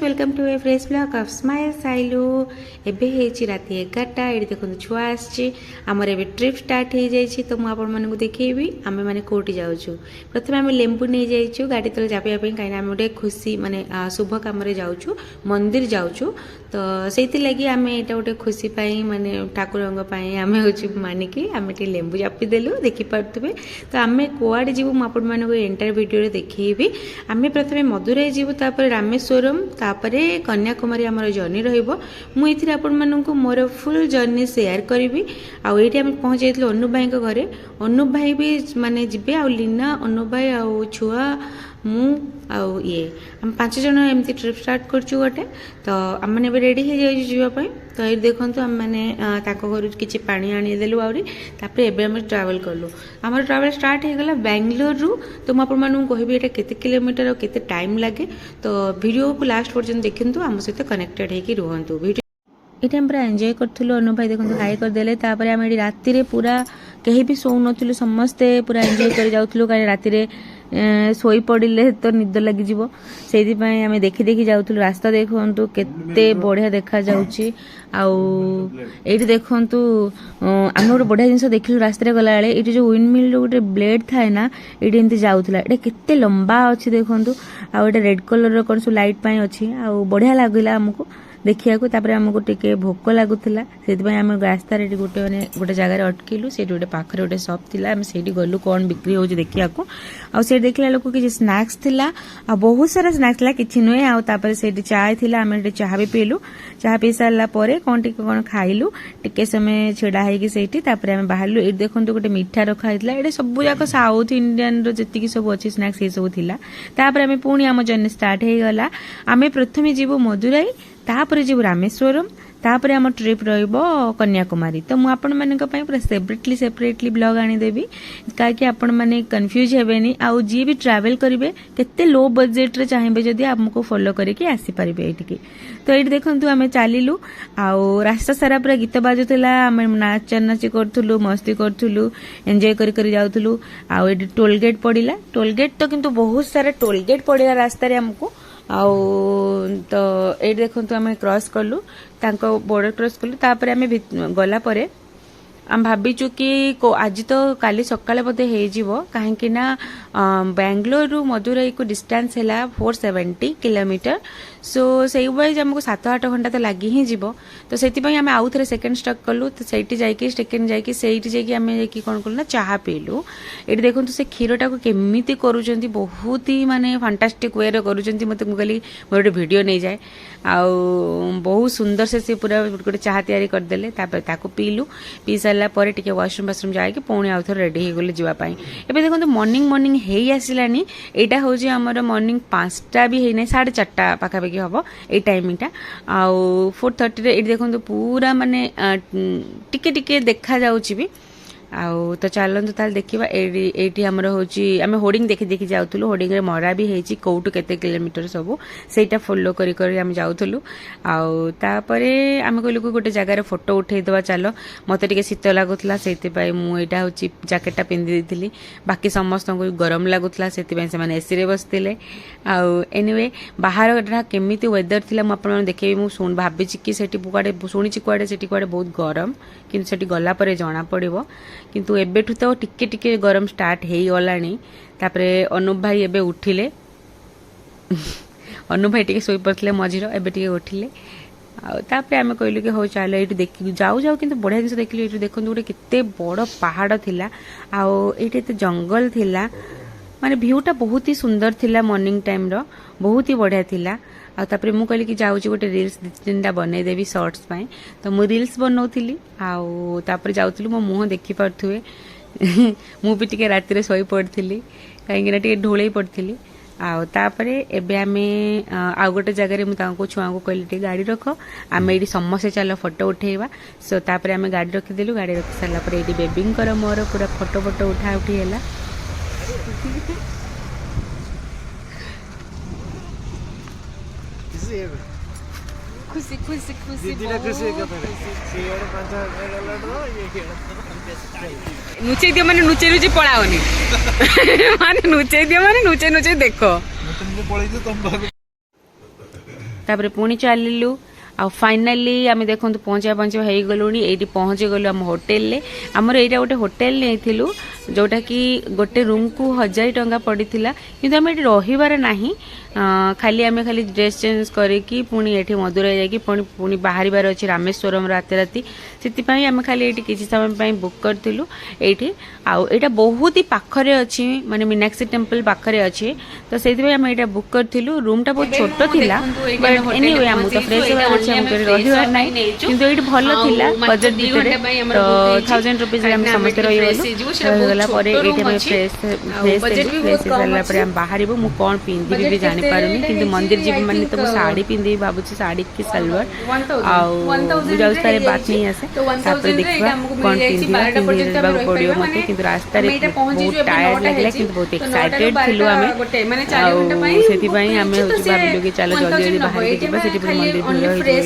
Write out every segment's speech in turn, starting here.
Welcome to a fresh blog of smile Sailu एबे हेची राति 11टा ये देखो छुआ आमर ए ट्रिप स्टार्ट हो जाए तो मुझे देखी आम मैंने कौटी जाऊँ प्रथम आम लेंबू नहीं जाइए गाड़ी तले जावाई कहीं आम गोटे खुशी माने शुभ कम जाऊँ मंदिर जाऊँ तो से लगी आम यहाँ गोटे खुशी माने ठाकुर आम हूँ मानिकी आम लेंबू चापिदेलु देखिपे तो आम कुआड़े जीवु मुझे एंटायर वीडियो देखी आम प्रथम मदुराई जीवु रामेश्वरम तापर कन्याकुमारी आमर जर्नी रही आपको मोर फुल जर्नी शेयर करी आईटी आम पहुँच जाइए अनु भाई घरे अनु भाई भी माने जीवे आ लीना अनु भाई आ छुआ मु आउ ये आम 5 जन एमती ट्रिप स्टार्ट करचु गोटे तो आम मैंने रेडी हो जावाई तो ये देखो आम मैंने घर किसी पानी आनीदेलु आहरी आम ट्रावेल कलु आम ट्रावेल स्टार्ट हो गला बेंगलोर रु तो मुझे कहबी ये केते किलोमीटर और केते टाइम लगे तो वीडियो को लास्ट पर्यंत देखु आम सहित कनेक्टेड होकर रुहतु ये पूरा एंजॉय करूँ अनु भाई देखो हाई करदे आम ये राति पूरा कहीं भी शो नु समस्ते पूरा एंजॉय कर जाऊँ कहीं राति शोई पड़े तो निद लग से आम देखी देखी जाऊँ रास्ता देखु केते बढ़िया देखा जाऊँगी आईटी देखु आम गोटे बढ़िया जिन देखिलु रास्ते गला ये जो विंड मिल गोटे ब्लेड थाए ना ये एमती जाऊला ये केते लंबा अच्छी देखु आउ रेड कलर कौन सब लाइट अच्छी आ बढ़िया लगला आमको देखिया आमको टिके भोक लगुला से आम रास्तार गोटे मैंने गोटे जगार अटकिलु से गोटे पाखे गोटे सप थी आम से गलु कौन बिक्री हो देखा आउ देखला लोक किसी स्नाक्स थिला आ बहुत सारा स्नाक्स थिला किछि नुहे आउे से चाय थिला आम चाह भी पीलु चाह पी सारा कौन टिके कौन खाइलु टिके समय छेड़ा होगी आम बाहर ये देखो गोटे मिठा रखा ये सब जाक साउथ इंडियन जी सब अच्छी स्नाक्स ये सब थिला आम पुणी आम जर्नी स्टार्ट हो गला आम प्रथमे जीवु मदुराई तापर जीव रामेश्वरम तापर आम ट्रिप कन्याकुमारी तो मुझे पूरा सेपरेटली ब्लॉग आनीदेवी कहीं आपण मैंने कन्फ्यूज हेबेनी आउ जी भी ट्रैवल करेंगे केते लो बजेट रे चाहिए जदि आपको फॉलो करके आसीपारे ये तो ये देखु आम चलू आउ रास्ता सारा पूरा गीत बाजुला आम नाचा नाची करूँ मस्ती करूँ एंजॉय कर जाऊँ आउ ये टोल गेट पड़ा टोल गेट तो किंतु बहुत सारा टोल गेट पड़ा रास्तार आमको आउ तो ये देखो आम क्रॉस कलु बॉर्डर क्रॉस कलु तापर आम गला परे आम भाविचु कि आज तो काली सकाଳେ बोधे हो कहीं बेंगलोर रु मदुराई को डिस्टेंस है 470 किलोमीटर सो से वाइज आमको 7-8 घंटा तो लगी ही जीव तो से आम आउ थे सेकेंड स्टॉप कलु तो सही जाकि सेकेंड जाकि आम कौन कलु ना चाह पीलु ये देखो से क्षीरटा को केमी करुँच बहुत ही माने फैंटास्टिक वे करुँच मत कहली मोर गोटे भिडियो नहीं जाए आउ बहुत सुंदर से पूरा गोटे चाह तैयारी करदे पीलु पी सारा टे वाशरूम वाशरूम जाकि पुणी आउ थे रेडी हो गले जावाई एबे देखो मॉर्निंग हेई आसिलानी एटा होची हमर मॉर्निंग 5टा भी हेई नै 4:30 पाखापाखि हम ये टाइमिंगटा आउ 4:30 रे ये देखो पूरा माने टिके टिके देखा जाउची भी आउ तो चलतु ताल देखा ये आमर हूँ आम होर्डिंग देखी देखी जाऊँ होर्डिंग मरा भी होती कौटू केते किलोमीटर सब सेटा फॉलो करी जाऊँ आउे आम कहलु गोटे जगार फोटो उठेदवा चल मत टे शीत लगुला से मुझा हूँ जैकेटा पिंधि थी बाकी समस्त को गरम लगुला से एसी रे बसते आउ एनीवे बाहर केमी वेदर थी मुझे देखे मुझे भावी कि कड़े शुणी कड़े से कड़े बहुत गरम कि गला जना पड़ो किंतु एबेठू तो टिके टिके गरम स्टार्ट हो गलानी तापरे अनुप भाई एबे उठिले अनुप भाई टिके सोई पड़ते मझीर एबे टिके उठिले तापरे आमे कहलु कि हो चलो ये देखी जाऊ जाऊ किंतु बढ़िया जिन देखिलु ये देखो गोटे केते बड़ पहाड़ थिला आउ ये जंगल थिला माने व्यूटा बहुत ही सुंदर थिला मॉर्निंग टाइम रो बहुत ही बढ़िया थिला आउे मुझे कहली कि जाऊँ गोटे रिल्स 2-3टा बनईदेवी सर्ट्स पाई तो मुझे रिल्स बनाऊली आउे जाऊँ मो मुँह देखी पारे मु भी टिके राति शोई पड़ी कहीं ढोल पड़ी आउे एबे आमे आउ गोटे जगह मुझे छुआ को कहली गाड़ी रख आम ये समस्ते चल फोटो उठेवा सो तापर आम गाड़ी रखीदेलु गाड़ी रखी सारापर ये बेबींकर मोर पूरा फोटो फोटो उठा उठी है खुशी खुशी खुशी नुचे दियो माने नुचे नुचे पड़ाओनी माने नुचे दियो माने नुचे नुचे देखो तापर पुणी चलू आ फाइनाली आम देखो पहुँचा पहुँचा हो गलु ये पहुँची गलु आम होटेल ले आमर यहाँ गोटे होटेल नहीं जोटा कि गोटे रूम को 1000 टंका पड़ी किंतु आम ये रहीबार नहीं खाली आम खाली ड्रेस चेंज करके पुणी ये मदुराई जाकि पुणी बाहर अच्छी रामेश्वरम राति राति से आम खाली ये किसी समय बुक करूँ ये आईटा बहुत ही पाखरे अच्छी माने मीनाक्षी टेम्पल पाखरे अच्छे तो से आम यहाँ बुक करूँ रूमटा बहुत छोट थिला बट एनीवे आम तो फ्रेश रहीबार ना किंतु ये भल थिला बजेट भितर तो 1000 रुपीज आम समस्त रहीगला फ्रेश सारा आम बाहर मु कौन पिंधि भी जानी पारुनी किंतु मंदिर जीव माने तो साड़ी पिंधि भावुची साड़ी की सलवार आउ तारे बात नहीं आसे तापर देखबा कौन पिंधिबा पड़ियो मते किंतु रास्ता रे बहुत टायर्ड लागला किंतु बहुत एक्साइटेड थिलु आमे सेति पई आमे होची भाबिलु कि चलो जल्दी जल्दी बाहर के जिबा सेति मंदिर भीड़ होई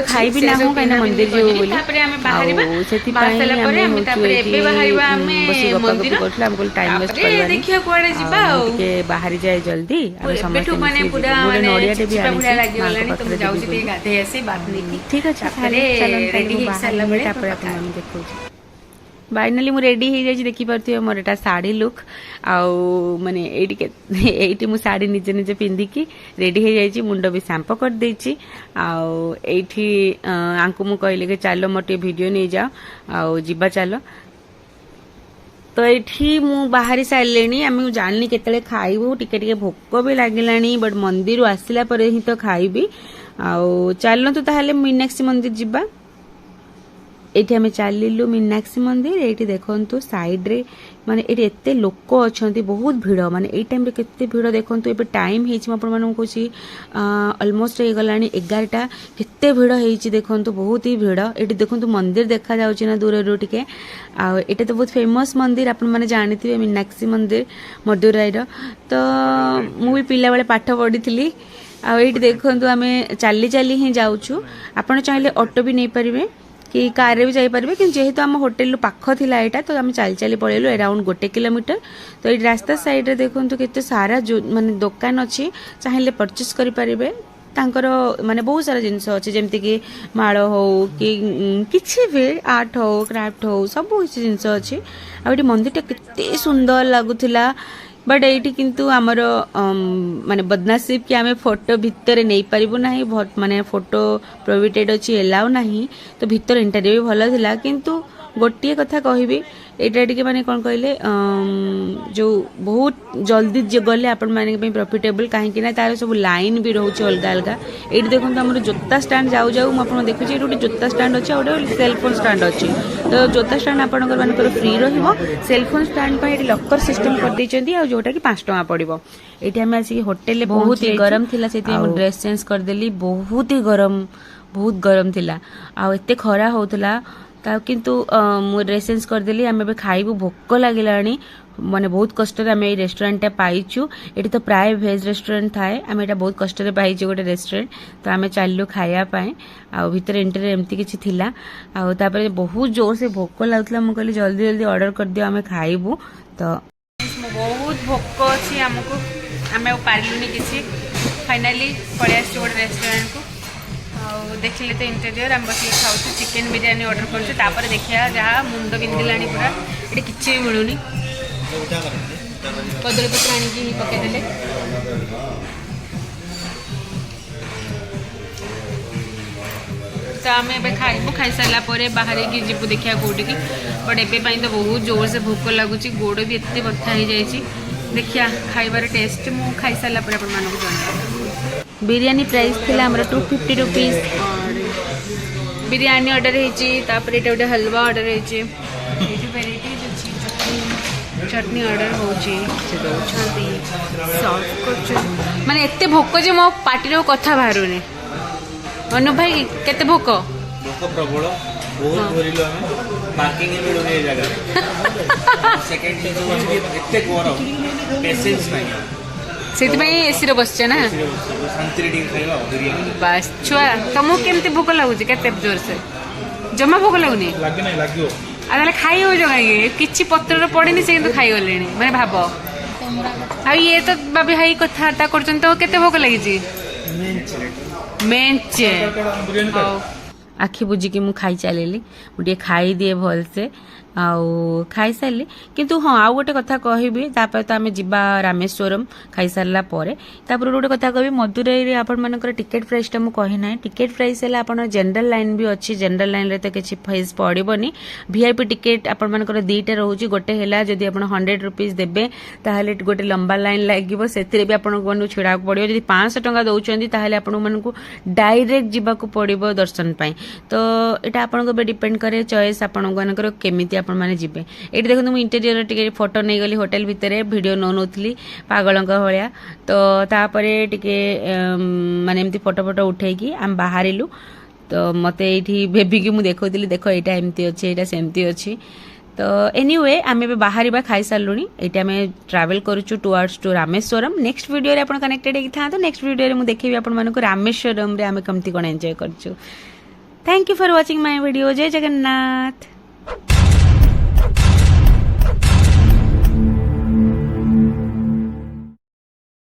खाई भी ना हो कहीं मंदिर जो बोली टाइम वेस्ट करके बाहर जाए जल्दी नड़िया ठीक है देखो फाइनाली मु रेडी हो जाए देखी पारे मोर एटा साड़ी लुक आउ माने एटी मु साड़ी निजे निजे पिंधिकी रेडी हो जाए मुंड भी शैम्पू कर देछि आउ एठी आंकु मु कहले कि चलो मोर टे वीडियो नहीं जाओ आउ जिबा चलो तो एठी मु बाहरी सारे आम जानी केतले खाइबू टिके भोक भी लगिलानी बट मंदिर आसला परे ही तो खाइबी आउ चलो तो ताहले मीनाक्षी मंदिर जिबा एठी आमे चलिलु मीनाक्षी मंदिर ये देखु साइड रे माने एते लोक अच्छा बहुत भीड़ माने ए टाइम रे केते भीड़ देखु ए टाइम होची ऑलमोस्ट हो गला 11टा केते भीड़ होची देखु बहुत ही भीड़ ये देखु मंदिर देखा जाउची ना दूर रू टिके एटा तो बहुत फेमस मंदिर आपण माने जानिथिबे मीनाक्षी मंदिर मदुराई रो तो मु भी पिला बेले पाठ पढ़ी थी ये देखु आमे चली चली ही जाउछु आपण चाहिले ऑटो भी नहीं परिबे कि कार रे भी जाई परबे कि जेहेतु आम होटेल पाख थिला एटा तो आम चली चली पळेलु अराउंड 1 किलोमीटर तो ये रास्ता साइड रे देखंतु केते सारा माने दुकान अछि चाहिले परचेस करि परिबे तांकर माने बहुत सारा जिंस अछि जेमति कि माळ हो कि किछि भी आर्ट हो क्राफ्ट हो सब किछि जिंस अछि आ एटी मंदिर केते सुंदर लागुथिला बट ये किंतु आमर माने बदनसीब कि आमे फोटो भितर नहीं पारिबु नाही माने फोटो प्रोहिबिटेड अछि एलाउ नाही तो भितर इंटरव्यू भी भल थिला किंतु गोटे कथा कहबी एटा टिके माने कोन कहले जो बहुत जल्दी गले आपण माने पे प्रॉफिटेबल काहे कि ना तार सब लाइन भी रहउछ अलगा अलगा एटी देखन हमर जोता स्टैंड जाऊ जाऊ म आपण देखु छी एटी जोता स्टैंड अछि और सेल फोन स्टैंड अछि तो जोता स्टैंड आपण कर माने फ्री रहिबो सेल फोन स्टैंड पे एटी लॉकर सिस्टम कर दै छथि आ जोटा कि 5 टका पड़िबो एटी हम आसी होटल ले बहुत ही गरम थिला सेति हम ड्रेस चेंज कर देली बहुत गरम थिला आ एते खरा होतला किंतु मु ड्रेस चेंज करदेली आम ए खाइबू भोक लगिलानी माने बहुत कष्ट आम ये रेस्टोरेंट पाइचु ये तो प्राय भेज रेस्टोरेंट थाए आम यहाँ बहुत कष्ट पाइचु गोटे रेस्टोरेंट तो आम चलू खायापाई आ भितर एंट्री एमती किसी थिला आपर बहुत जोर से भोक लगुला मुझे कहली जल्दी जल्दी ऑर्डर कर दियो आम खाइबू तो बहुत भोक अच्छी आमको आम पार्लुनी किसी फाइनाली पलि आस गोटे रेस्टोरेंट को देखिले तो इंटेरियर आम बस खाऊ चिकेन बिरियानी ऑर्डर कर देखिया जहाँ मुंड बिंधिला पूरा ये किसी भी मिलूनी कदली पत्र आनिकी पकईदे तो आम ए खाइबू खाई सारापर बाहर की जीवु देखा कौटी बट एवं तो बहुत जोर से भोक लगुच गोड़ भी एत बथा हो जाए देखिया खाइबार टेस्ट मु खाई सारापर आप बिरियानी प्राइस थी 250 रुपीज बिरियानी ऑर्डर होती गोटे हलवा ऑर्डर होती चटनी ऑर्डर होची माने एते भोक जे मो पार्टी कथा बाहरुनी अनु भाई केते भोक प्रबल बहुत धरिलो हमें पार्किंग मिलुनी ए जगह सेकंड चीज एते गरम पेशेंस नहीं से एसी बस ना बस छुआ तुमको केमती भोक लगुच के जोर से जमा भोक लगुनि खाई हो कि पत्र पड़े से खाई गले मैंने भाव आ ये तो बाबी हाई कथाटा करछन तो केते भोक लागि छी मेंचे हौ आखि बुझिकी मु खाई चलिली मुझे खाई दिए भल से आउ खाई सारी किंतु हाँ आउ गोटे कथा कहबी तापर तो आम जीवा रामेश्वरम खाई सारा पर तापर गोटे कथा कहबी मदुरई आपण मानकर टिकेट प्राइसटा मु कहि ना टिकेट प्राइस है आपण जनरल लाइन भी अच्छी जनरल लाइन रे तो किसी फीस पड़बनी वीआईपी टिकेट आपण मानकर दुईटा रोचे गोटे है जदि आप 100 रुपीज देबे ताहले गोटे लंबा लाइन लागिबो सेथिरे भी आपण को छिड़ा पड़िबो जदि 500 टंका दउचंदी ताहले आपण मानकु डायरेक्ट जीवाकू पड़िबो दर्शन पाई तो एटा आपण को डिपेंड करे चॉइस आपण मानकर केमिति आपण माने जिबे एठी देखो मु इंटीरियर टिके फोटो नै गली होटल भितरे वीडियो नोथली पागलंक भलिया तो तापरे टिके माने एमती फोटो उठेकी हम बाहरिलु तो मते एठी बेबी की मु देखौतली देखो एटा एमती अछि एटा सेमती अछि तो एनीवे आमे बे बाहरिबा खाई सारलुनी एटा आमे ट्रैवल करूछु towards to Rameswaram next video रे आपण कनेक्टेड हेकी था तो नेक्स्ट वीडियो रे मु देखिबी आपण मानको रामेश्वरम रे आमे कमती कोन एन्जॉय करछु thank you for watching my video जय जगन्नाथ।